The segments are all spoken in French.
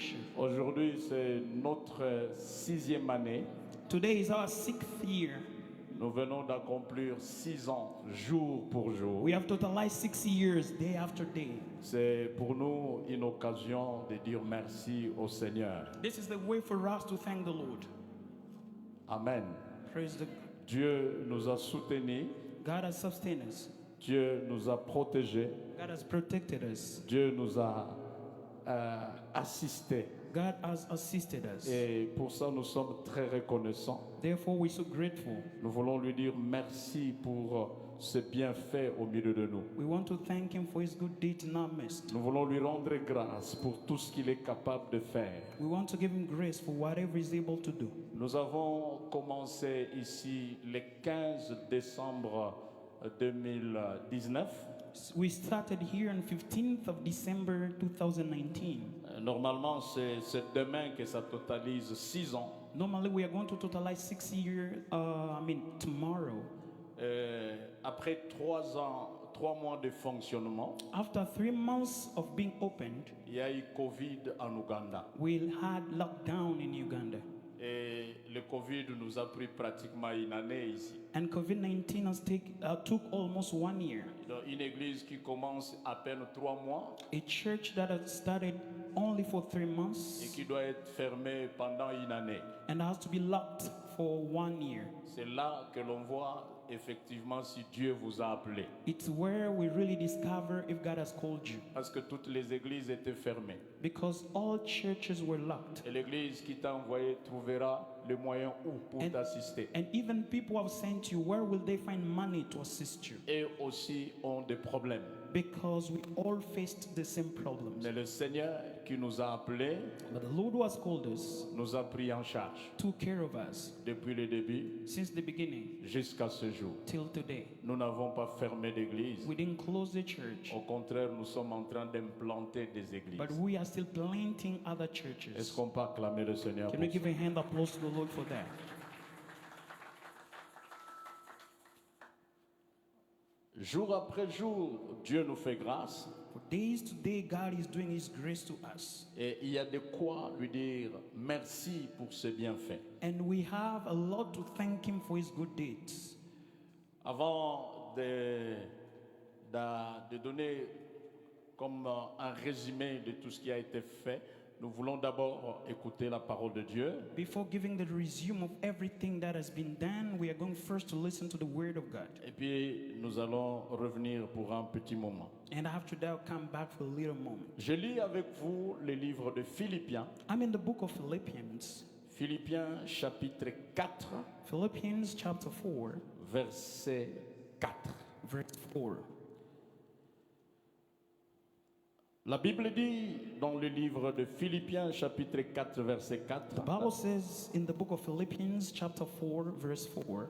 generation. Aujourd'hui, c'est notre 6e année. Today is our 6th year. Nous venons d'accomplir 6 ans, jour pour jour. We have totalized 6 years, day after day. C'est pour nous une occasion de dire merci au Seigneur. This is the way for us to thank the Lord. Amen. Praise the Dieu nous a soutenus, God has sustained us. Dieu nous a protégés, God has protected us. Dieu nous a assistés. God has assisted us. Et pour ça, nous sommes très reconnaissants. Therefore, we're so grateful. Nous voulons lui dire merci pour ses bienfaits au milieu de nous. We want to thank Him for His good deeds in our midst. Nous voulons lui rendre grâce pour tout ce qu'il est capable de faire. We want to give Him grace for whatever He's able to do. Nous avons commencé ici le 15 décembre 2019. We started here on 15th of December 2019. Normalement, c'est demain que ça totalise 6 ans. Normally, we are going to totalize 6 years, tomorrow. Après 3 ans, 3 mois de fonctionnement, After 3 months of being opened, il y a eu Covid en Ouganda. we had lockdown in Uganda. Et le Covid nous a pris pratiquement une année ici. And COVID-19 has took almost 1 year. Donc, une église qui commence à peine 3 mois A church that had started only for 3 et months qui doit être fermée pendant une année. and has to be locked for 1 year. C'est là que l'on voit effectivement si Dieu vous a appelé. It's where we really discover if God has called you. Parce que toutes les églises étaient fermées. Because all churches were locked. Et l'église qui t'a envoyé trouvera le moyen où pour t'assister. And even people have sent you, where will they find money to assist you? Et aussi ont des problèmes. Because we all faced the same problems. Mais le Seigneur qui nous a appelés But the Lord who has called us nous a pris en charge took care of us depuis le début since the beginning jusqu'à ce jour. till today. Nous n'avons pas fermé d'église. We didn't close the church, Au contraire, nous sommes en train d'implanter des églises. but we are still planting other Est-ce churches. qu'on peut acclamer le Seigneur Can pour we ça? give a hand applause to the Lord for that? Jour après jour, Dieu nous fait grâce For days to day, God is doing His grace to us. et il y a de quoi lui dire merci pour ses bienfaits. And we have a lot to thank Him for His good deeds. Avant de donner comme un résumé de tout ce qui a été fait, nous voulons d'abord écouter la parole de Dieu. Before giving the resume of everything that has been done, we are going first to listen to the Word of God. Et puis nous allons revenir pour un petit moment. And after that, I'll come back for a little moment. Je lis avec vous le livre de Philippiens. I'm in the book of Philippians. Philippiens chapitre 4, Philippians chapter 4, verset 4. verse 4. La Bible dit dans le livre de Philippiens chapitre 4, verset 4. The Bible says in the book of Philippians chapter 4, verse 4.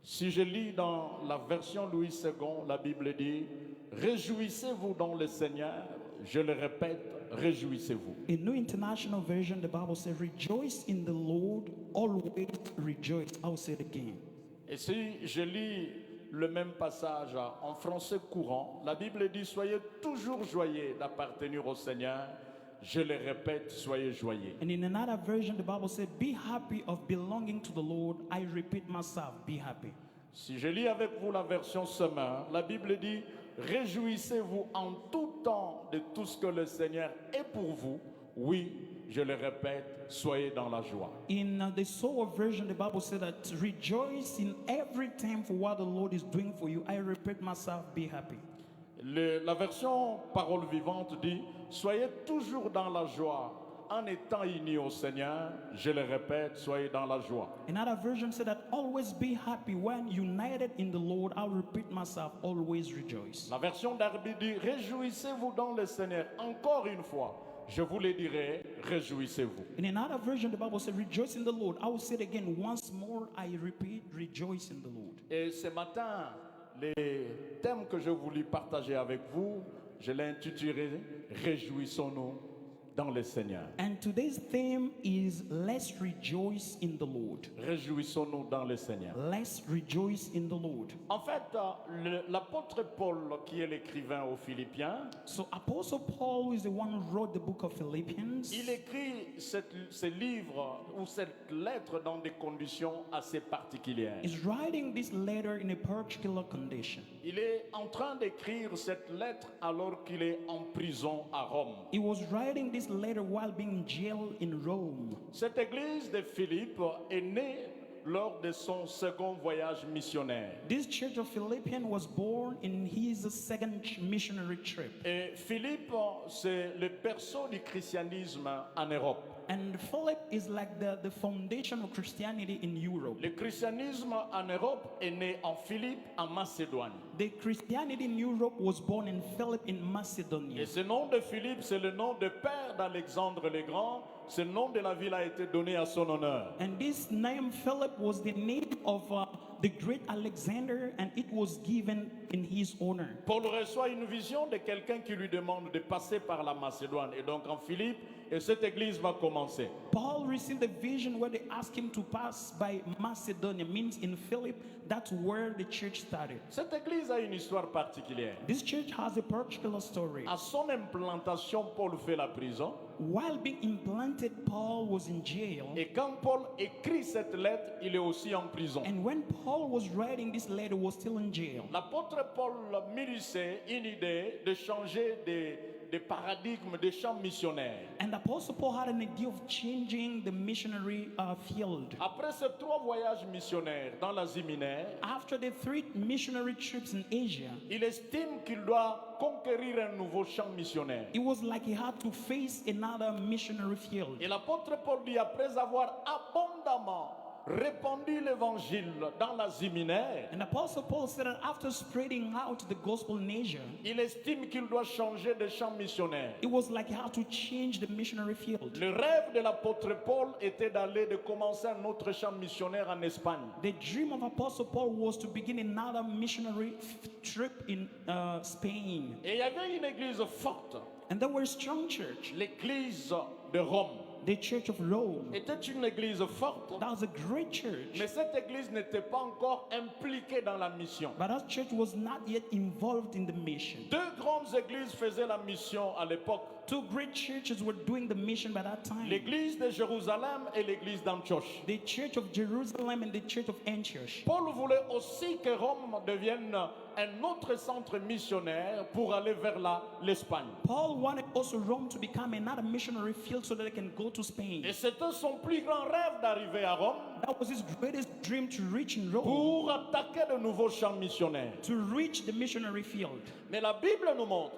Si je lis dans la version Louis II, la Bible dit « Réjouissez-vous dans le Seigneur ». Je le répète, réjouissez-vous. In New International Version, the Bible says, "Rejoice in the Lord, always rejoice." I'll say it again. Et si je lis le même passage en français courant, la Bible dit « Soyez toujours joyeux d'appartenir au Seigneur ». Je le répète, soyez joyeux. And in another version, the Bible said, "Be happy of belonging to the Lord." I repeat myself, be happy. Si je lis avec vous la version Semeur, la Bible dit « Réjouissez-vous en tout temps de tout ce que le Seigneur est pour vous. Oui, je le répète, soyez dans la joie. » In the Sower version, the Bible said that rejoice in every time for what the Lord is doing for you. I repeat myself, be happy. La version Parole vivante dit « Soyez toujours dans la joie en étant unis au Seigneur. » Je le répète, soyez dans la joie. Another version said that always be happy when united in the Lord. I'll repeat myself, always rejoice. La version Darby dit « Réjouissez-vous dans le Seigneur. » Encore une fois, je vous le dirai, réjouissez-vous. In another version, the Bible said, "Rejoice in the Lord." I will say it again once more. I repeat, rejoice in the Lord. Et ce matin, les thèmes que je voulais partager avec vous, je l'ai intitulé « Réjouissons-nous dans le Seigneur. And today's theme is let's rejoice in the Lord. Réjouissons-nous dans le Seigneur. Let's rejoice in the Lord. En fait, l'apôtre Paul, qui est l'écrivain aux Philippiens, So Apostle Paul is the one who wrote the book of Philippians. il écrit ce livre ou cette lettre dans des conditions assez particulières. He's writing this letter in a particular condition. Il est en train d'écrire cette lettre alors qu'il est en prison à Rome. He was writing this letter while being jailed in Rome. Cette église de Philippe est née lors de son second voyage missionnaire. This church of Philippians was born in his second missionary trip. Et Philippe, c'est le berceau du christianisme en Europe. And Philip is like the foundation of Christianity in Europe. Le christianisme en Europe est né en Philippe, en Macédoine. The Christianity in Europe was born in Philip in Macedonia. Et ce nom de Philippe, c'est le nom de père d'Alexandre le Grand. Ce nom de la ville a été donné à son honneur. And this name Philip was the name of the great Alexander, and it was given in his honor. Paul reçoit une vision de quelqu'un qui lui demande de passer par la Macédoine. Et donc en Philippe, et cette église va commencer. Paul received a vision where they asked him to pass by Macedonia, means in Philip, that's where the church started. Cette église a une histoire particulière. This church has a particular story. À son implantation, Paul fait la prison. While being implanted, Paul was in jail. Et quand Paul écrit cette lettre, il est aussi en prison. And when Paul was writing this letter, he was still in jail. L'apôtre Paul mûrissait une idée de changer de paradigme de champ missionnaire. And the Apostle Paul had an idea of changing the missionary field. Après ces 3 voyages missionnaires dans l'Asie mineure, After the 3 missionary trips in Asia, il estime qu'il doit conquérir un nouveau champ missionnaire. it was like he had to face another missionary field. Et l'apôtre Paul dit, après avoir abondamment répandu l'évangile dans l'Asie mineure, And Apostle Paul said that after spreading out the gospel in Asia, il estime qu'il doit changer de champ missionnaire. it was like he had to change the missionary field. Le rêve de l'apôtre Paul était de commencer un autre champ missionnaire en Espagne. The dream of Apostle Paul was to begin another missionary trip in Spain. Et il y avait une église forte, And there was a strong church. l'église de Rome. The church of Rome. Était une église forte, That was a great church. mais cette église n'était pas encore impliquée dans la mission. But that church was not yet involved in the mission. 2 grandes églises faisaient la mission à l'époque. 2 great churches were doing the mission by that time. L'église de Jérusalem et l'église d'Antioche. The church of Jerusalem and the church of Antioch. Paul voulait aussi que Rome devienne un autre centre missionnaire pour aller vers l'Espagne. Paul wanted also Rome to become another missionary field so that they can go to Spain. Et c'était son plus grand rêve d'arriver à Rome That was his greatest dream, to reach in Rome, pour attaquer de nouveaux champs missionnaires. to reach the missionary field. Mais la Bible nous montre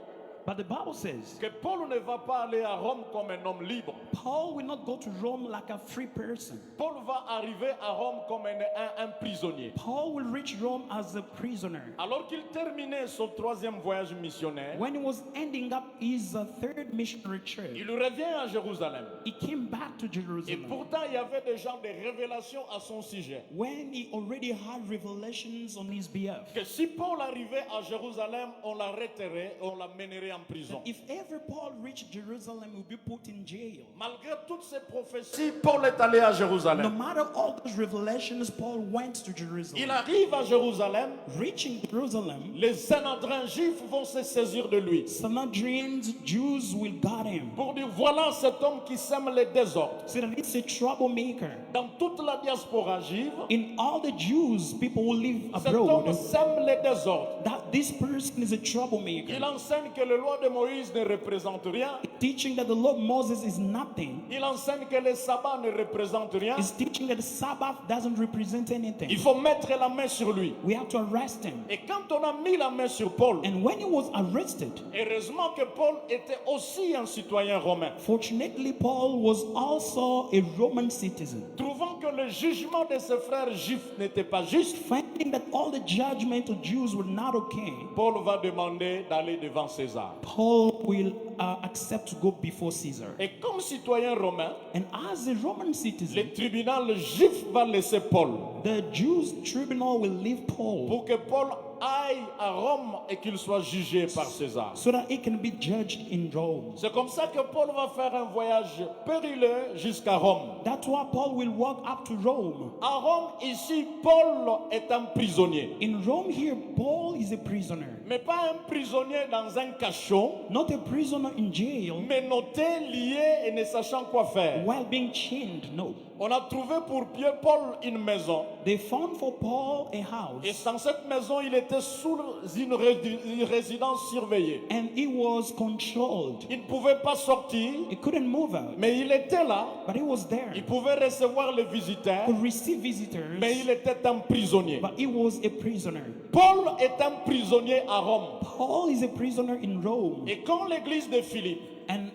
But the Bible says que Paul ne va pas aller à Rome comme un homme libre. Paul will not go to Rome like a free person. Paul va arriver à Rome comme un prisonnier. Paul will reach Rome as a prisoner. Alors qu'il terminait son 3e voyage missionnaire, When he was ending up his 3rd missionary trip, il revient à Jérusalem. he came back to Et Jerusalem. pourtant, il y avait déjà des révélations à son sujet. When he already had revelations on his behalf. Que si Paul arrivait à Jérusalem, on l'arrêterait, on l'amènerait en prison. If ever Paul reached Jerusalem, he would be put in jail. Malgré toutes ces prophéties, Paul est allé à No Jérusalem. matter all those revelations, Paul went to Il Jerusalem. arrive à Jérusalem, Reaching Jerusalem, les Sanhedrins juifs vont se saisir de lui Sanhedrin's Jews will guard him. pour dire voilà cet homme qui sème les désordres. So that it's a troublemaker. Dans toute la diaspora juive, In all the Jews, people who live cet homme abroad, sème les désordres. that this person is a troublemaker. Il enseigne que la loi de Moïse ne représente rien. Teaching that the law of Moses is nothing. Il enseigne que le sabbat ne représente rien. Is teaching that the Sabbath doesn't represent Il anything. faut mettre la main sur lui. We have to arrest him. Et quand on a mis la main sur Paul, And when he was arrested, heureusement que Paul était aussi un citoyen romain. fortunately, Paul was also a Roman citizen. Trouvant que le jugement de ses frères juifs n'était pas juste, Finding that all the judgment of Jews were not okay, Paul va demander d'aller devant César. Paul will accept to go before Caesar. Et comme citoyen romain, And as a Roman citizen, le tribunal juif va laisser Paul the Jews tribunal will leave Paul pour que Paul aille à Rome et qu'il soit jugé par César. so that he can be judged in Rome. C'est comme ça que Paul va faire un voyage périlleux jusqu'à Rome. That's why Paul will walk up to Rome. À Rome, ici, Paul est un prisonnier. In Rome here, Paul is a prisoner. Mais pas un prisonnier dans un cachot, Not a prisoner in jail mais noté, lié et ne sachant quoi faire. while being chained. No. On a trouvé pour Paul une maison. They found for Paul a Et house, dans cette maison, il était sous une résidence surveillée. and he was controlled. Il ne pouvait pas sortir, He couldn't move out, mais il était là. but he was there. Il pouvait recevoir les visiteurs, Could receive visitors, mais il était un prisonnier. but he was a prisoner. Paul est un prisonnier à Rome. Paul is a prisoner in Rome. Et quand l'église de Philippe And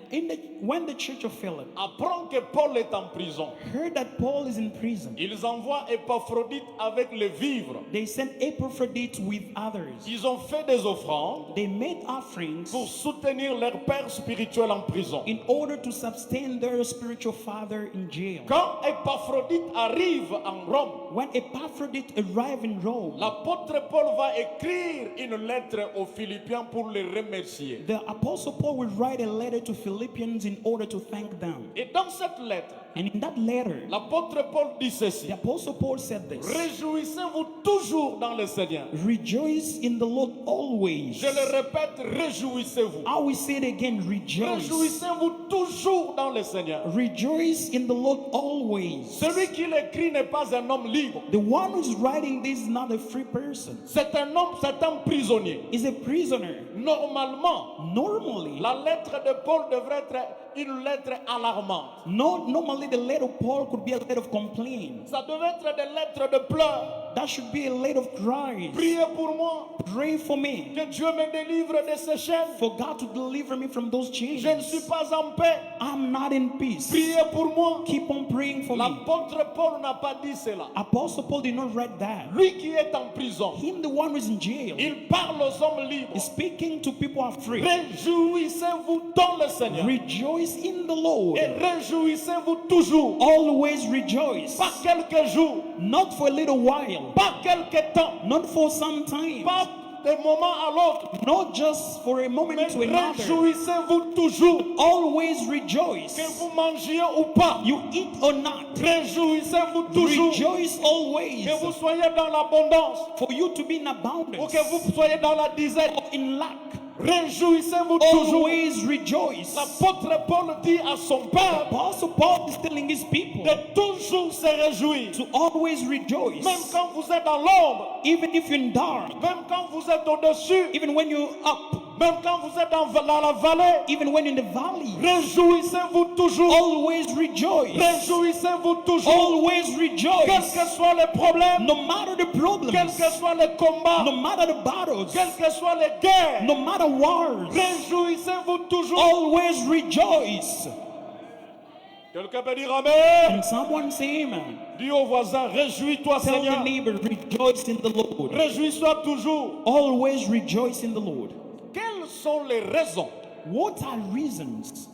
when the church of Philip apprend que Paul est en prison, heard that Paul is in prison, ils envoient Épaphrodite avec les vivres. they sent Epaphroditus with others. Ils ont fait des offrandes They made offerings pour soutenir leur père spirituel en prison. in order to sustain their spiritual father in jail. Quand Épaphrodite arrive en Rome, When Epaphroditus arrived in Rome, l'apôtre Paul va écrire une lettre aux Philippiens pour les remercier. the apostle Paul will write a letter to Philippians in order to thank them. Et dans cette lettre, And in that letter, l'apôtre Paul dit ceci: the apostle Paul said this: réjouissez-vous toujours dans le Seigneur. Rejoice in the Lord always. Je le répète, réjouissez-vous. I will say it again, rejoice. Réjouissez-vous toujours dans le Seigneur. Rejoice in the Lord always. Celui qui l'écrit n'est pas un homme libre. The one who's writing this is not a free person. C'est un homme, c'est un prisonnier. He's a prisoner. Normalement, Normally, la lettre de Paul devrait être une lettre alarmante. normally the letter of Paul could be a letter of complaint. Ça devait être des lettres de pleurs. That should be a letter of cries. Priez pour moi, Pray for me, que Dieu me délivre de ces chaînes. for God to deliver me from those chains. Je ne suis pas en paix. I'm not in peace. Priez pour moi. Keep on praying for me. L'apôtre Paul n'a pas dit cela. Apostle Paul did not write that. Lui qui est en prison, Him, the one who's in jail, il parle aux hommes libres. is speaking to people who are free. Réjouissez-vous dans le Seigneur. Rejoice in the Lord. Et réjouissez-vous toujours. Always rejoice. Pas quelques jours, Not for a little while, pas quelques temps, not for some time, pas de moment à l'autre. not just for a moment Mais to another. réjouissez-vous toujours. Always rejoice. Que vous mangiez ou pas. You eat or not, Réjouissez-vous toujours. rejoice always. Que vous soyez dans l'abondance For you to be in ou abundance que vous soyez dans la disette. or in lack, Réjouissez-vous toujours. always rejoice. L'apôtre Paul dit à son peuple Apostle Paul is telling his people de toujours se réjouir. to always rejoice. Même quand vous êtes dans l'ombre, Even if you're in dark, même quand vous êtes au-dessus, even when you're up, même quand vous êtes dans la vallée, even when in the valley, réjouissez-vous toujours. always rejoice. Réjouissez-vous toujours. Always Quels rejoice. que soient les problèmes, No matter the problems, quels que soient les combats, no matter the battles, quelles que soient les guerres, no matter wars, réjouissez-vous toujours. always rejoice. Quelqu'un peut dire Amen. And someone say amen. Dis au voisin, réjouis-toi Tell the Seigneur. neighbor, rejoice in the Lord. Réjouis-toi toujours. Always rejoice in the Lord. Quelles sont les raisons What are reasons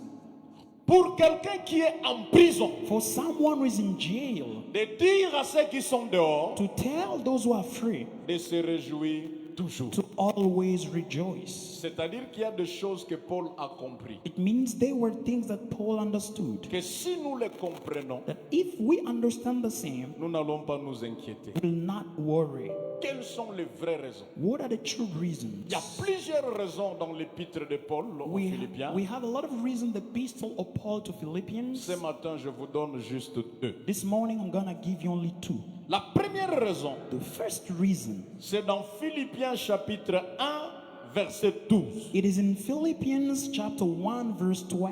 pour quelqu'un qui est en prison for someone who is in jail de dire à ceux qui sont dehors to tell those who are free de se réjouir toujours? to always rejoice? C'est-à-dire qu'il y a des choses que Paul a compris. It means they were things that Paul understood. Que si nous les comprenons, That if we understand the same, nous n'allons pas nous inquiéter. we will not worry. Quelles sont les vraies raisons? What are the true reasons? Il y a plusieurs raisons dans l'épître de Paul aux We Philippiens. have a lot of reasons. The epistle of Paul to Philippians. Ce matin, je vous donne juste deux. This morning, I'm gonna give you only two. La première raison, The first reason, c'est dans Philippiens chapitre 1, verset 12. it is in Philippians chapter 1, verse 12.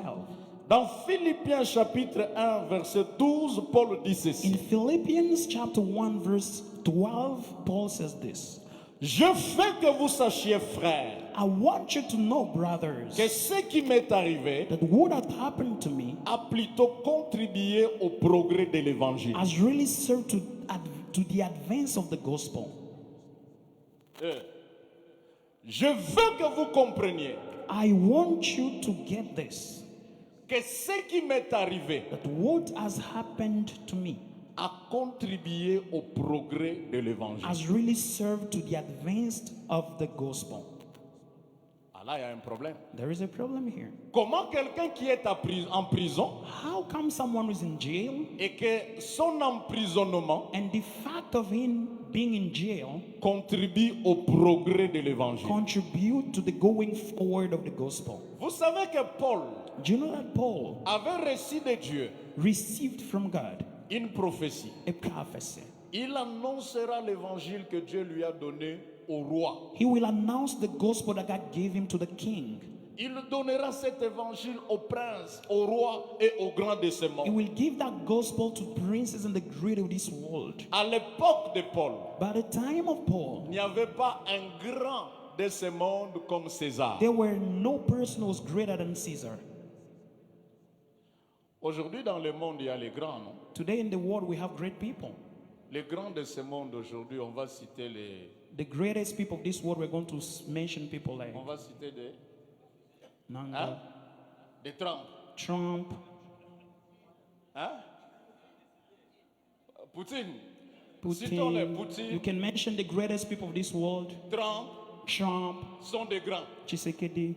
Dans Philippiens chapitre 1, verset 12, Paul dit In ceci. Philippians chapter 1, verse 12, Paul says this: Je veux que vous sachiez, frères, I want you to know, brothers, que ce qui m'est arrivé that what had happened to me a plutôt contribué au progrès de l'évangile. has really served to the advance of the gospel. Je veux que vous compreniez I want you to get this, que ce qui m'est arrivé that what has happened to me a contribué au progrès de l'évangile. has really served to the advance of the gospel. Ah là, il y a un problème. There is a problem here. Comment quelqu'un qui est en prison How come someone who's in jail et que son emprisonnement and the fact of him being in jail contribue au progrès de l'évangile? contribute to the going forward of the gospel? Vous savez que Paul Do you know that Paul avait reçu de Dieu received from God une prophétie. a prophecy? Il annoncera l'évangile que Dieu lui a donné au roi. He will announce the gospel that God gave him to the king. Il donnera cet évangile au prince, au roi et au grand de ce He monde. will give that gospel to princes and the great of this world. À l'époque de Paul, By the time of Paul, il n'y avait pas un grand de ce monde comme César. there were no person who was greater than Caesar. Aujourd'hui, dans le monde, il y a les grands, non? Today in the world, we have great people. Les grands de ce monde aujourd'hui, on va citer The greatest people of this world, we're going to mention people like on va citer des, Nanga, hein? Des Trump, Trump, hein? Poutine. Citons-les, Putin. Poutine, You can mention the greatest people of this world. Trump Trump, sont des grands. Tshisekedi.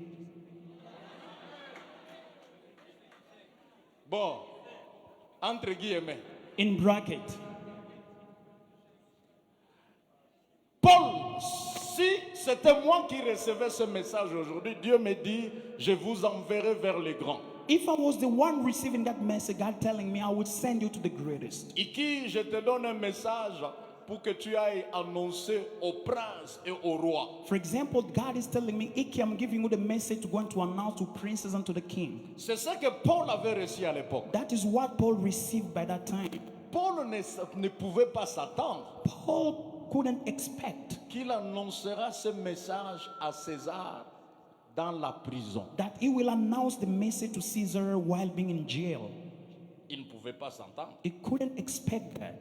Bon, entre guillemets. In bracket, Paul, si c'était moi qui recevais ce message aujourd'hui, Dieu me dit, je vous enverrai vers les grands. if I was the one receiving that message, God telling me I would send you to the greatest. Et qui je te donne un message pour que tu ailles annoncer au prince et au roi. For example, God is telling me, Iki, I'm giving you the message to go and to announce to princes and to the king. C'est ce que Paul avait reçu à l'époque. That is what Paul received by that time. Paul ne pouvait pas s'attendre Paul couldn't expect qu'il annoncera ce message à César dans la prison. that he will announce the message to Caesar while being in jail. Il ne pouvait pas s'entendre. He couldn't expect that.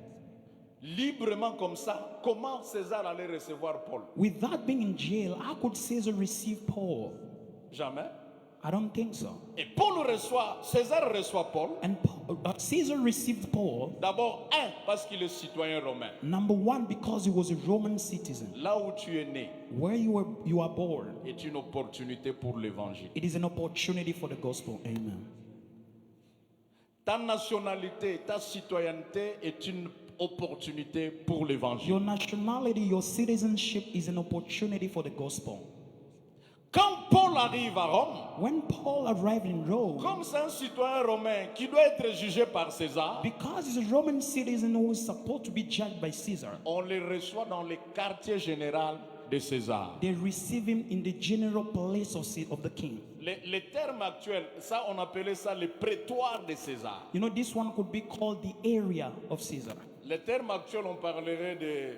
Librement comme ça, comment César allait recevoir Paul? Without being in jail, how could Caesar receive Paul? Jamais. I don't think so. Et César reçoit Paul. And Caesar received Paul, D'abord, parce qu'il est citoyen romain. number one, because he was a Roman citizen. Là où tu es né Where you are born, est une opportunité pour l'évangile. it is an opportunity for the gospel. Amen. Ta nationalité, ta citoyenneté est une opportunité pour l'évangile. Your nationality, your citizenship is an opportunity for the gospel. Quand Paul arrive à Rome, When Paul arrived in Rome, comme c'est un citoyen romain qui doit être jugé par César, because he's a Roman citizen who is supposed to be judged by Caesar, on le reçoit dans le quartier général de César. they receive him in the general place of the king. Les termes actuels, ça on appelait ça le prétoire de César. You know, this one could be called the area of Caesar. Les termes actuels, on parlerait de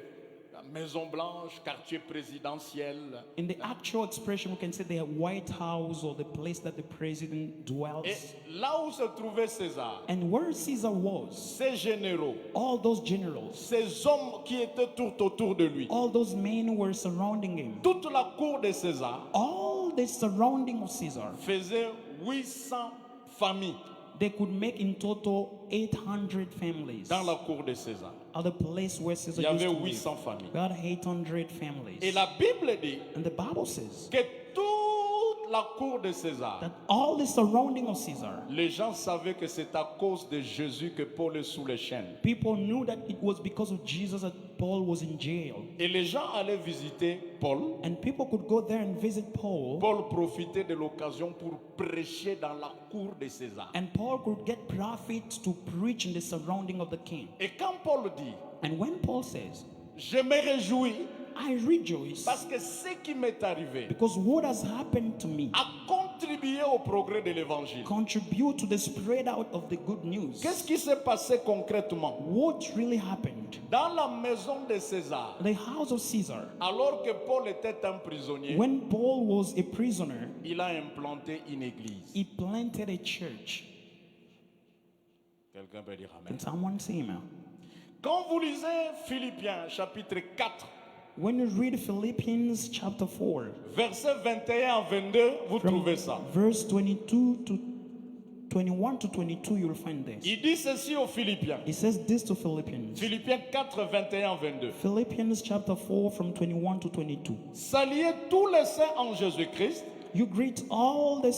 la Maison Blanche, quartier présidentiel. In the actual expression, we can say the White House or the place that the president dwells. Et là où se trouvait César, And where Caesar was, ces généraux, all those generals, ces hommes qui étaient tout autour de lui, all those men who were surrounding him, toute la cour de César all the surrounding of Caesar, faisait 800 familles they could make in total 800 families. dans la cour de César. At the place where Caesar Il y used avait to live. 800 familles. We had 800 families. Et la Bible dit And the Bible says que toute la cour de César, that all the surrounding of Caesar, les gens savaient que c'est à cause de Jésus que Paul est sous les chaînes. people knew that it was because of Jesus that Paul was in jail. Et les gens allaient visiter Paul. And people could go there and visit Paul. Paul profitait de l'occasion pour prêcher dans la cour de César. And Paul could get profit to preach in the surrounding of the king. Et quand Paul dit, And when Paul says, je me réjouis I rejoice parce que ce qui m'est arrivé because what has happened to me a contribué au progrès de l'évangile. contribute to the spread out of the good news. Qu'est-ce qui s'est passé concrètement? What really happened? Dans la maison de César, The house of Caesar, alors que Paul était un prisonnier, when Paul was a prisoner, il a implanté une église. he planted a church. Quelqu'un peut dire amen. Can someone say amen? Quand vous lisez Philippiens chapitre 4, When you read Philippians chapter 4, versets 21 à 22, vous from trouvez ça. verse 22 to 21 to 22, you'll find this. Il dit ceci aux Philippiens. It says this to Philippians. Philippiens 4, 21, 22. Philippians chapter 4 from 21 to 22. Saluez tous les saints en Jésus-Christ. You greet all the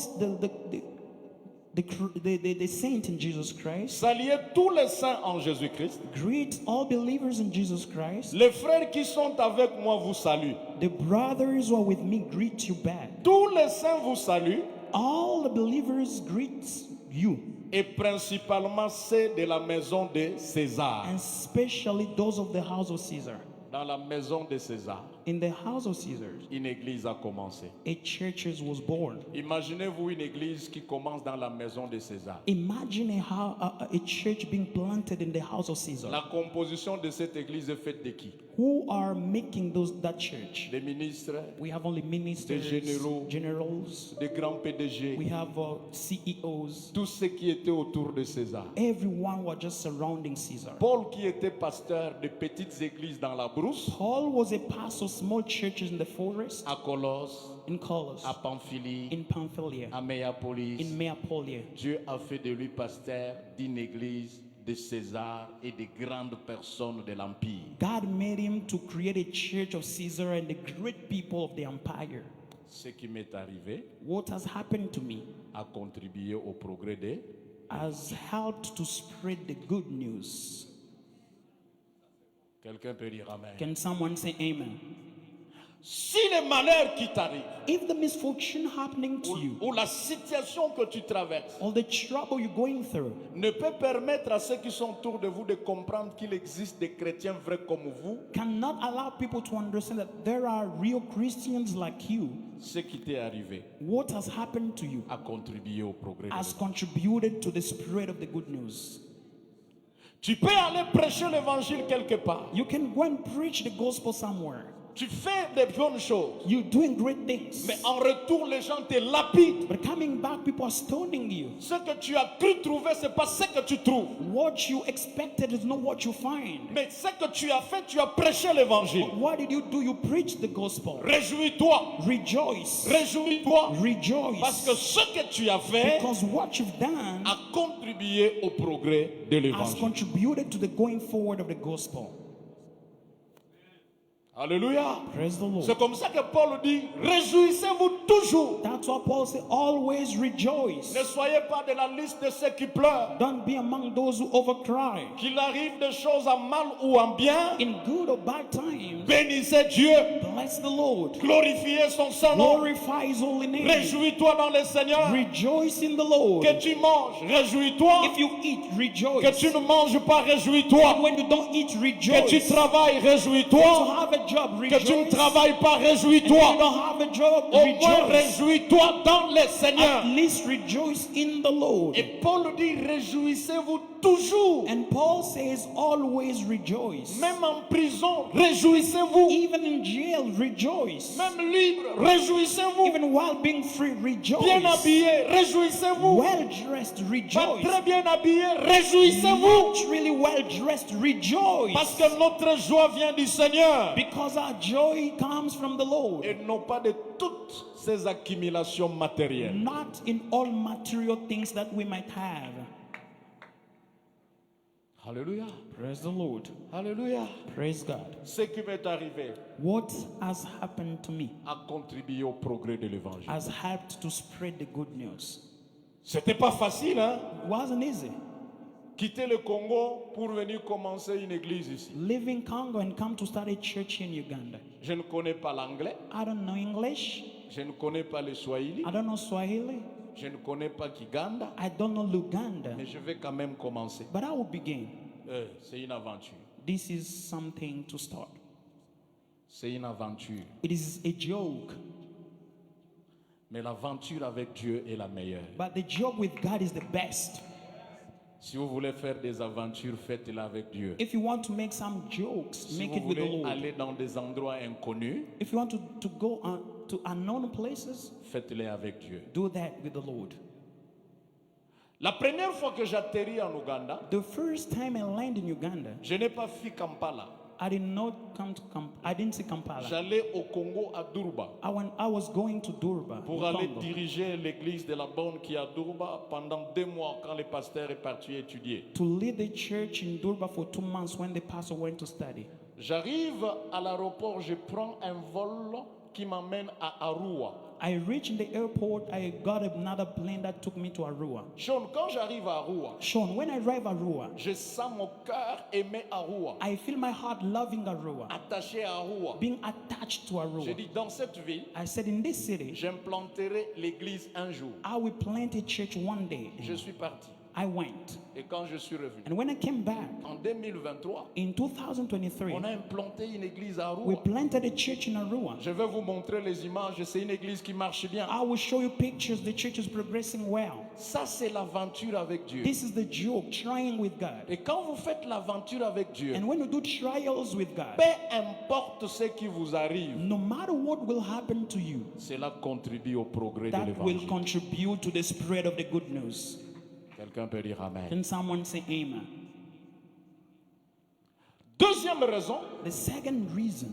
saints in Jesus Christ. Saluez tous les saints en Jésus-Christ. Greet all believers in Jesus Christ. Les frères qui sont avec moi vous saluent. The brothers who are with me greet you back. Tous les saints vous saluent. All the believers greet you. Et principalement ceux de la maison de César. And especially those of the house of Caesar. Dans la maison de César, In the house of Caesar, une église a commencé. a church was born. Imaginez-vous une église qui commence dans la maison de César. Imagine a church being planted in the house of Caesar. La composition de cette église est faite de qui? Who are making that church? Des ministres, We have only ministers, Des généraux. generals, des grands PDG, we have CEOs, tous ceux qui étaient autour de César. everyone was just surrounding Caesar. Paul qui était pasteur de petites églises dans la brousse, Paul was a pastor of small churches in the forest, à Colosse, in Colossus, à Pamphylie, in Pamphylia, à Méapolis. in Neapolis. Dieu a fait de lui pasteur d'une église de César et de grandes personnes de l'Empire. God made him to create a church of Caesar and the great people of the empire. Ce qui m'est arrivé What has happened to me a contribué au progrès de... has helped to spread the good news. Quelqu'un peut dire Amen. Can someone say amen? Si le malheur qui t'arrive, If the misfortune happening to you, ou la situation que tu traverses, or the trouble you're going through, ne peut permettre à ceux qui sont autour de vous de comprendre qu'il existe des chrétiens vrais comme vous, cannot allow people to understand that there are real Christians like you, ce qui t'est arrivé what has happened to you a contribué au progrès de has l'Évangile. contributed to the spread of the good news. Tu peux aller prêcher l'évangile quelque part. You can go and preach the gospel somewhere. Tu fais des bonnes choses. You're doing great things. Mais en retour, les gens te lapident. But coming back, people are stoning you. Ce que tu as cru trouver, ce n'est pas ce que tu trouves. What you expected is not what you find. Mais ce que tu as fait, tu as prêché l'évangile. What did you do? You preached the gospel. Réjouis-toi. Rejoice. Réjouis-toi. Parce que Rejoice. ce que tu as fait Because what you've done a contribué au progrès de has l'évangile. contributed to the going forward of the gospel. Alléluia. Praise the Lord. C'est comme ça que Paul dit, réjouissez-vous toujours. That's what Paul said. Always rejoice. Ne soyez pas de la liste de ceux qui pleurent. Don't be among those who overcry. Qu'il arrive des choses en mal ou en bien, In good or bad times, bénissez Dieu. bless the Lord. Glorifiez son Saint-Nom. Glorify His holy name. Réjouis-toi dans le Seigneur. Rejoice in the Lord. Que tu manges, réjouis-toi. If you eat, Que rejoice. tu ne manges pas, réjouis-toi. When you don't eat, Que tu rejoice. travailles, To réjouis-toi. have a job, Que tu ne rejoice. travailles pas, If you réjouis-toi. don't have a job, Au moins, rejoice. réjouis-toi dans le Seigneur. At least rejoice in the Lord. Et Paul dit, réjouissez-vous toujours. And Paul says, always rejoice. Même en prison, réjouissez-vous. Even in jail, rejoice. Même libre, réjouissez-vous. Even while being free, Bien rejoice. habillé, réjouissez-vous. Well dressed, Pas rejoice. très bien habillé, réjouissez-vous. Not really well dressed, rejoice. Parce que notre joie vient du Seigneur. Because our joy comes from the Lord. Et non pas de toutes ces accumulations matérielles. Not in all material things that we might have. Alléluia. Praise the Lord. Alléluia. Praise God. Ce qui m'est arrivé What has happened to me a contribué au progrès de l'évangile. has helped to spread the good news. C'était pas facile, hein? It wasn't easy. Quitter le Congo pour venir commencer une église ici. Leaving Congo and come to start a church in Uganda. Je ne connais pas l'anglais, I don't know English. je ne connais pas le Swahili, I don't know Swahili. je ne connais pas Kiganda, I don't know Luganda. mais je vais quand même commencer. But I will begin. C'est une aventure. This is something to start. C'est une aventure. It is a joke. Mais l'aventure avec Dieu est la meilleure. But the joke with God is the best. Si vous voulez faire des aventures, faites-les avec Dieu. If you want to make some jokes, Si make vous it with the voulez Lord. aller dans des endroits inconnus, If you want to go to unknown places, faites-les avec Dieu. do that with the Lord. La première fois que j'atterris en Ouganda, The first time I landed in Uganda, je n'ai pas fui Kampala. I did not come to I didn't see Kampala. J'allais au Congo à Durba I was going to Durba, pour in aller Congo, diriger l'église de la Bonne qui est à Durba pendant 2 mois quand le pasteur est parti étudier. to lead the church in Durba for 2 months when the pastor went to study. J'arrive à l'aéroport, je prends un vol qui m'amène à Arua. I reached the airport. I got another plane that took me to Arua. Sean, quand j'arrive à Arua, Sean, when I arrive at Arua, je sens mon cœur aimer Arua, I feel my heart loving Arua, attaché à Arua. being attached to Je Arua. dis, dans cette ville, I said, in this city, j'implanterai l'église un jour. I will plant a church one day. Je suis parti. I went. Et quand je suis revenu, And when I came back en 2023, in 2023, on a implanté une église à we Arua. planted a church in Arua. Je vais vous montrer les images. C'est une église qui marche bien. I will show you pictures. The church is progressing well. Ça, c'est l'aventure avec Dieu. This is the joke, trying with God. Et quand vous faites l'aventure avec Dieu, And when you do trials with God, peu importe ce qui vous arrive, no matter what will happen to you, cela contribue au progrès de that will l'évangile. contribute to the spread of the good news. Quelqu'un peut dire Amen. Can someone say amen? Deuxième raison, The second reason,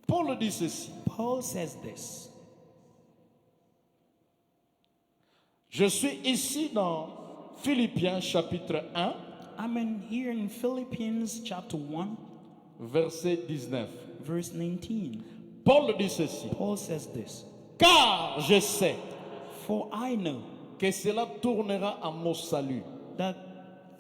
Paul dit ceci. Paul says this. Je suis ici dans Philippiens chapitre 1, I'm in here in Philippians chapter 1, verset 19. verse 19. Paul dit ceci. Paul says this. Car je sais For I know que cela tournera à mon salut that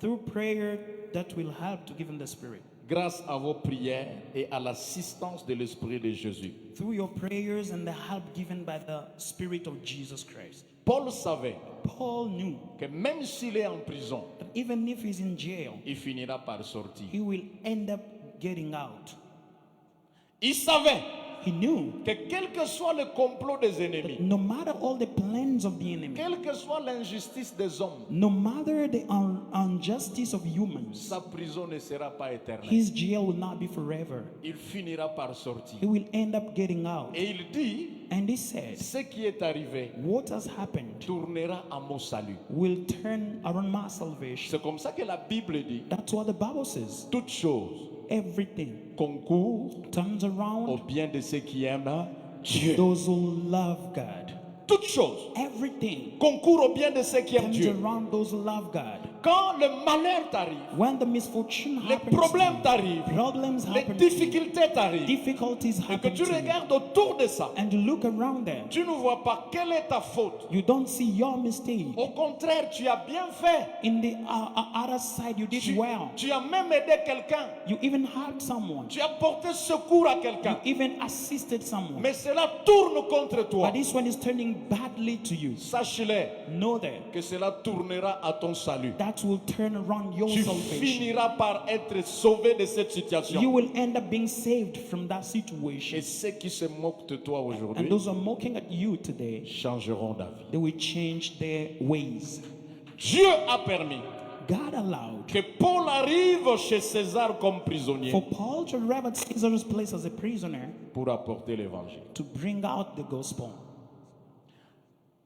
through prayer that will help to give him the Spirit. grâce à vos prières et à l'assistance de l'Esprit de Jésus. Through your prayers and the help given by the Spirit of Jesus Christ. Paul savait Paul knew que même s'il est en prison, that even if he's in jail, il finira par sortir. he will end up getting out. Il savait He knew que quel que soit le complot des ennemis, no matter all the plans of the enemy, quelle que soit l'injustice des hommes, no matter the injustice of humans, sa prison ne sera pas éternelle. his jail will not be forever. Il finira par sortir. He will end up getting out. Et il dit, And he said, ce qui est arrivé what has happened tournera à mon salut. will turn around my salvation. C'est comme ça que la Bible dit, That's what the Bible says. toute chose Everything concourt turns au around bien de ceux qui aiment Dieu. those who love God. Toute chose Everything concourt au bien de ceux qui aiment turns Dieu. around those who love God. Quand le malheur t'arrive, When the misfortune les happens, problèmes to t'arrivent, you, problems les happen, to you, difficultés t'arrivent, difficulties et que happen tu to you, regardes autour de ça, and you look around there, tu ne vois pas quelle est ta faute. you don't see your mistake. Au contraire, tu as bien fait. In the other side, you did well. Tu as même aidé quelqu'un. You even helped someone. Tu as porté secours à You quelqu'un. even assisted someone. Mais cela tourne contre toi. But this one is turning badly to you. Sache-le Know that que cela tournera à ton salut. that will turn around your Tu salvation. finiras par être sauvé de cette You situation. will end up being saved from that Et situation. ceux qui se moquent de toi And aujourd'hui those who are mocking at you today, changeront d'avis. they will change their ways. Dieu a permis God allowed que Paul arrive chez César comme prisonnier for Paul to arrive at Caesar's place as a prisoner pour apporter l'évangile. to bring out the gospel.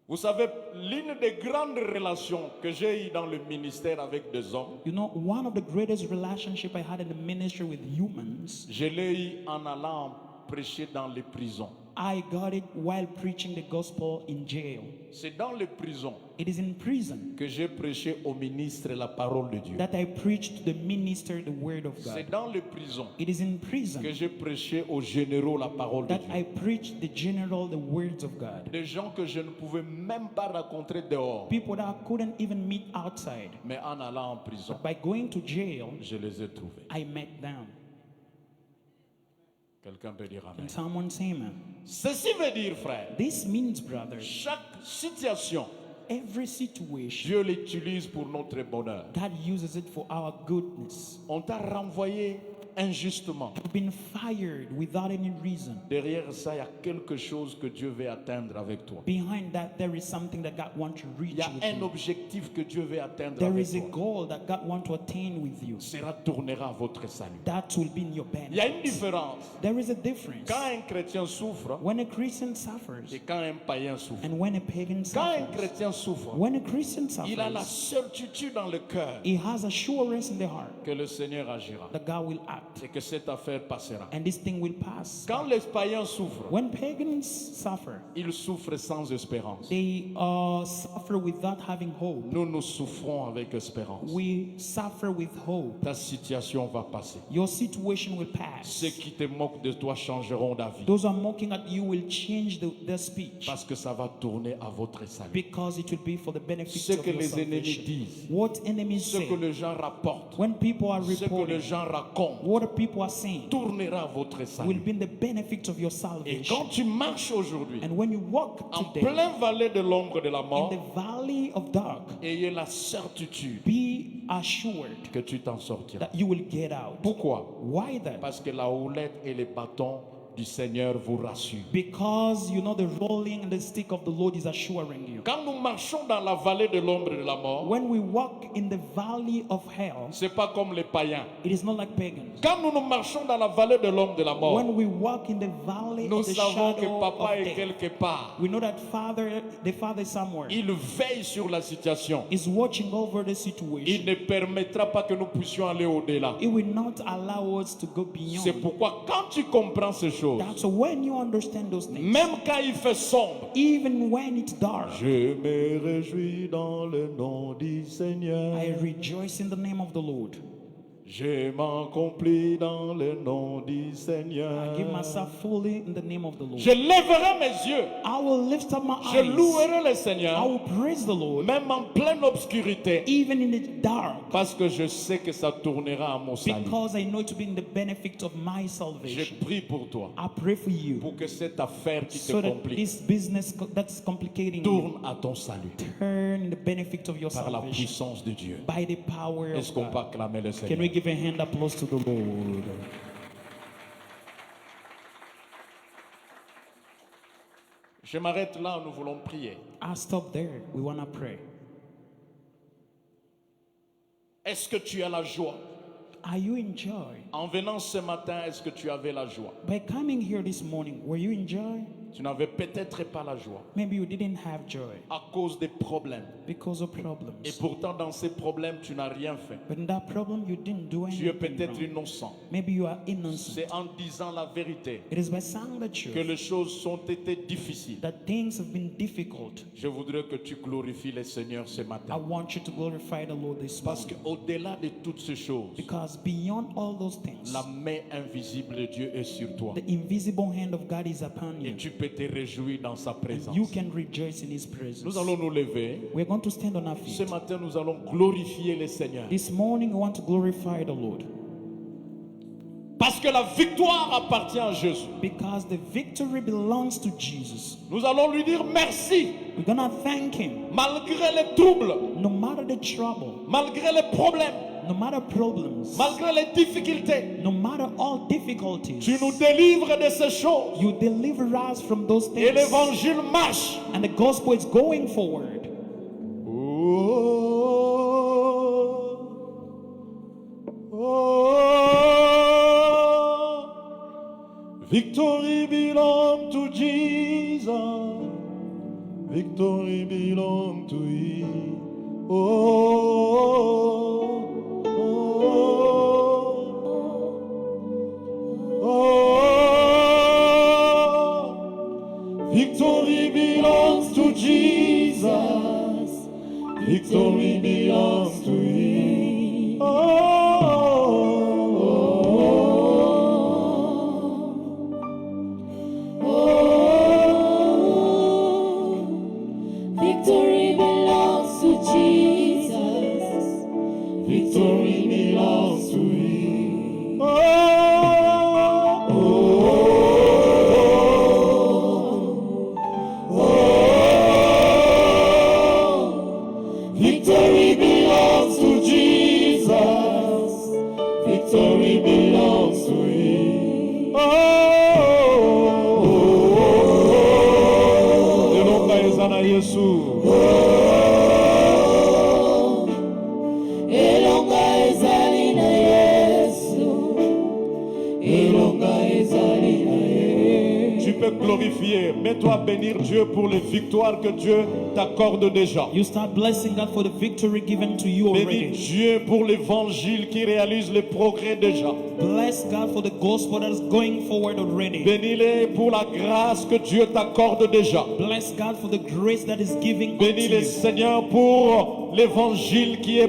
Vous savez, l'une des grandes relations que j'ai eues dans le ministère avec des hommes, You know, one of the greatest relationship I had in the ministry with humans, je l'ai eu en allant prêcher dans les prisons. I got it while preaching the gospel in jail. C'est dans les prisons It is in prison que j'ai prêché aux ministres la parole de Dieu. that I preached to the minister the word of C'est God. dans les prisons It is in prison que j'ai prêché aux généraux la parole de that I Dieu. preached the general the words of God. Des gens que je ne pouvais même pas rencontrer dehors. People that I couldn't even meet outside. Mais en allant en prison, By going to jail, je les ai trouvés. I met them. Quelqu'un peut dire Can Amen. someone say amen? Ceci veut dire, frère, This means, brothers, chaque situation, every situation, Dieu l'utilise pour notre bonheur. God uses it for our goodness. On t'a renvoyé injustement. You've been fired without any reason. Derrière ça, il y a quelque chose que Dieu veut atteindre avec toi. Behind that, there is something that God wants to reach Il y a with un you. objectif que Dieu veut atteindre There avec is a toi. goal that God wants to attain with you. Cela tournera à votre salut. That will be in your Il y a une benefit. différence There is a difference quand un chrétien souffre when a Christian suffers et quand un païen souffre. and when a pagan Quand un suffers. chrétien souffre, When a Christian il a la suffers, certitude dans le cœur he has assurance in the heart que le Seigneur agira. that God will act. et que cette affaire passera. and this thing will pass. Quand les païens souffrent, When pagans suffer, ils souffrent sans espérance. they suffer without having hope. Nous, nous souffrons avec espérance. We suffer with hope. Ta situation va passer. Your situation will Ceux pass. qui te moquent de toi changeront d'avis. Those who are mocking at you will change their speech Parce que ça va tourner à votre salut. because it will be for the benefit Ce of que your les ennemis salvation. disent, What enemies ce say, que les gens rapportent, when people are ce que les reporting, gens racontent, what the people are saying tournera à votre will salut. be the benefit of your Et salvation. quand tu marches aujourd'hui, And when you walk en today plein vallée de l'ombre de la in mort, the valley of dark, ayez la certitude be assured que tu t'en sortiras. that you will get out. Pourquoi? Why that? Parce que la houlette et les bâtons du Seigneur vous rassurent. Because you know the rolling and the stick of the Lord is assuring you. Quand nous marchons dans la vallée de l'ombre de la mort, When we walk in the valley of hell, c'est pas comme les païens. it is not like pagans. Quand nous marchons dans la vallée de l'ombre de la mort, When we walk in the valley nous of the savons que shadow papa of est death, quelque part. we know that the Father somewhere Il veille sur la situation. is watching over the Il situation. ne permettra pas que nous puissions aller au-delà. It will not allow us to go C'est beyond. pourquoi quand tu comprends ces choses, That's when you understand those things. même quand il fait sombre, Even when it's dark, je me réjouis dans le nom du Seigneur. I rejoice in the name of the Lord. Je m'accomplis dans le nom du Seigneur. I give myself fully in the name of the Lord. Je lèverai mes yeux. I will lift up my Je eyes. louerai le I Seigneur, will praise the Lord, même en pleine obscurité, even in the dark, parce que je sais que ça tournera à mon salut. because I know it to be in the benefit of my Je salvation. prie pour toi, I pray for you pour que cette affaire qui te so that complique this business that's complicating you tourne à ton salut turn in the benefit of your par la salvation puissance de Dieu. by the power Est-ce of qu'on peut God. acclamer le Can we Seigneur? give a hand applause to the Lord? Je m'arrête là, nous voulons prier. I'll stop there. We want to pray. Est-ce que tu as la joie? Are you in joy? En venant ce matin, est-ce que tu avais la joie? By coming here this morning, were you in joy? Tu n'avais peut-être pas la joie Maybe you didn't have joy à cause des problèmes. because of problems. Et pourtant, dans ces problèmes, tu n'as rien fait. But in that problem, you didn't do Tu es anything peut-être wrong. innocent. Maybe you are innocent. C'est en disant la vérité It is by saying the que truth les choses ont été difficiles. that things have been difficult. Je voudrais que tu glorifies le Seigneur ce I matin. want you to glorify the Lord this Parce morning. qu'au-delà de toutes ces choses, Because beyond all those things, la main invisible de Dieu est sur toi. the invisible hand of God is upon Et you. tu peux te réjouir dans sa présence. You can rejoice in His presence. Nous allons nous lever. We're going to stand on our Ce feet. matin, nous allons glorifier le Seigneur. This morning, we want to glorify the Lord. Parce que la victoire appartient à Jésus. Because the victory belongs to Jesus. Nous allons lui dire merci. We're going to thank Him. Malgré les troubles, No matter the trouble, malgré les problèmes, no matter problems, malgré les difficultés, no matter all difficulties, tu nous délivres de ces choses. you deliver us from those Et things. l'évangile marche. And the gospel is going forward. Victory belongs to Jesus. Victory belongs to Him. Victory belongs to Jesus. Victory belongs to Him. Victory belongs to Jesus. Victory belongs to Him. Victory belongs to Jesus. Victory belongs to Him. Elonga Yesu. Elonga ezali na Yesu. Elonga ezali na Yesu. Tu peux glorifier, mets-toi à bénir Dieu pour les victoires que Dieu t'accorde déjà. You start blessing God for the victory given to you Bénis already. Dieu pour l'évangile qui réalise les progrès déjà. Bless God for the gospel that is going forward already. Bénis-les pour la grâce que Dieu t'accorde déjà. Bless God for the grace that is giving unto Bénis les you. Seigneur pour l'évangile qui est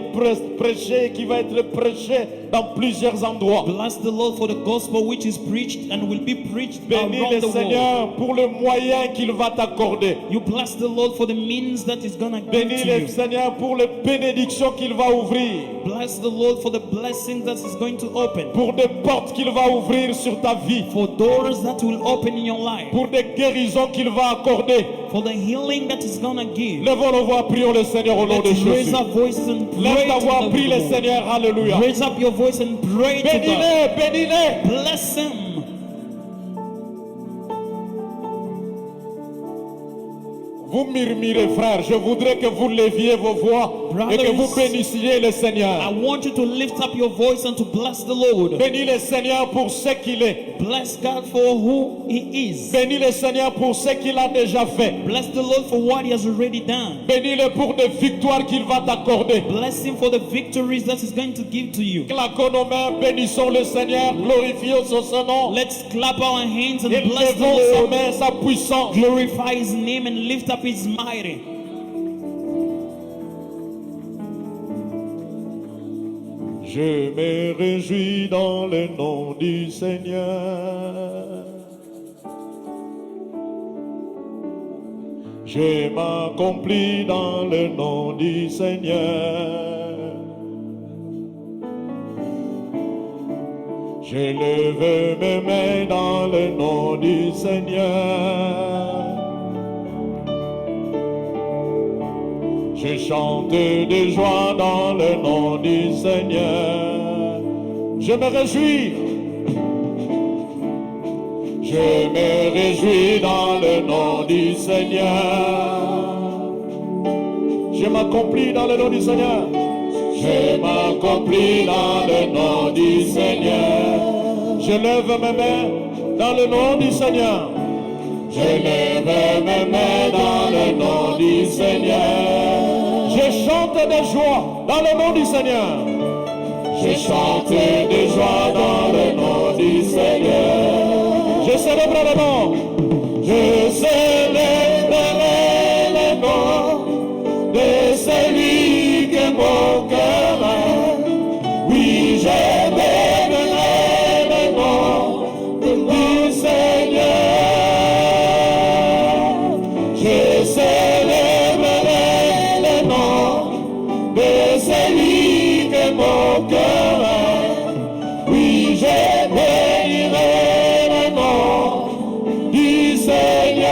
prêché, qui va être prêché dans plusieurs endroits. Bless the Lord for the gospel which is preached and will be preached Bénis around le the world. Seigneur pour le moyen qu'il va t'accorder. You bless the Lord for the means that is gonna give Bénis to le you. Seigneur pour les bénédictions qu'il va ouvrir. Bless the Lord for the blessings that is going to open. Pour des portes qu'il va ouvrir sur ta vie. For doors that will open in your life. Pour des guérisons qu'il va accorder. For the healing that is gonna give. Lèvons nos voix, prions le Seigneur au nom de Let's raise Jésus. our voices and Lève pray ta to voix, the prie le Lord. Seigneur, alléluia. Raise up your voice and pray to God. Bénis-les, bénis-les. Bless Him. Vous murmurez, frère, je voudrais que vous leviez vos voix et que vous bénissiez le I Seigneur. want you to lift up your voice and to bless the Lord. Bénis le Seigneur pour ce qu'il est. Bless God for who He is. Bénis le Seigneur pour ce qu'il a déjà fait. Bless the Lord for what He has already done. Bénis-le pour des victoires qu'il va t'accorder. Bless Him for the victories that He's going to give to you. Claquons nos mains, bénissons le Seigneur, glorifions son nom. Let's clap our hands and Et bless the levons sa Lord. main, sa puissance. Glorify His name and lift up His mighty. Je me réjouis dans le nom du Seigneur. Je m'accomplis dans le nom du Seigneur. Je lève mes mains dans le nom du Seigneur. Je chante de joie dans le nom du Seigneur. Je me réjouis. Je me réjouis dans le nom du Seigneur. Je m'accomplis dans le nom du Seigneur. Je m'accomplis dans le nom du Seigneur. Je lève mes mains dans le nom du Seigneur. Je lève mes mains dans le nom du Seigneur. Je chante de joie dans le nom du Seigneur. Je chante de joie dans le nom du Seigneur. Je célèbre le nom. Je célébrerai le nom de celui que mon cœur aime. Oui, je bénirai le nom du Seigneur. Je célébrerai le nom de celui que mon cœur aime. Oui, je bénirai le nom du Seigneur.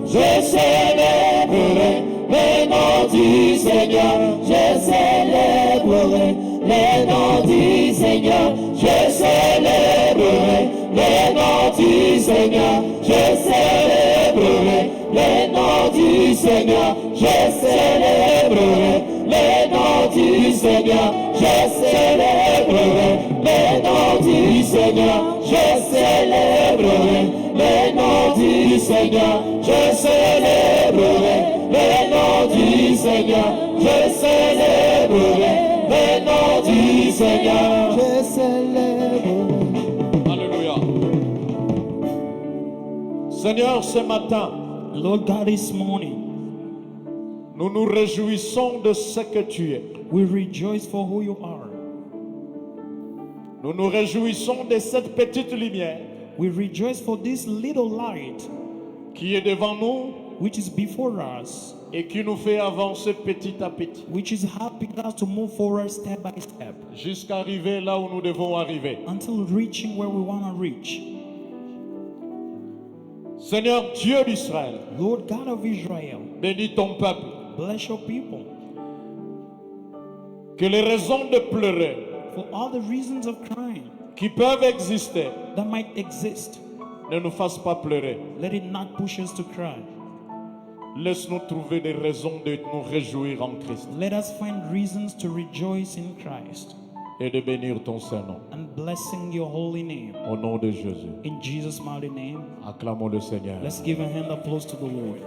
Je célébrerai le nom du Seigneur. Je célébrerai le nom du Seigneur. Je célébrerai le nom du Seigneur. Je célébrerai le nom du Seigneur. Je célébrerai le nom du Seigneur. Je célébrerai le nom du Seigneur. Je célébrerai le nom du Seigneur. Je célébrerai le nom du Seigneur. Je célébrerai le nom du Seigneur. Je célébrerai. Alléluia. Seigneur, ce matin, Lord God, this morning, nous nous réjouissons de ce que tu es. we rejoice for who you are. Nous nous réjouissons de cette petite lumière We rejoice for this little light qui est devant nous which is before us, et qui nous fait avancer petit à petit which is helping us to move forward step by step jusqu'à arriver là où nous devons arriver. until reaching where we want to reach. Seigneur Dieu d'Israël, Lord God of Israel, bénis ton peuple. bless your people. Que les raisons de pleurer For all the reasons of crying qui peuvent exister that might exist, ne nous fassent pas pleurer. let it not push us to cry. Laisse-nous trouver des raisons de nous réjouir en Christ. Let us find reasons to rejoice in Christ. et de bénir ton Saint-Nom. and blessing your holy name. Au nom de Jésus. In Jesus' mighty name, Acclamons le Seigneur. let's give a hand applause to the Lord.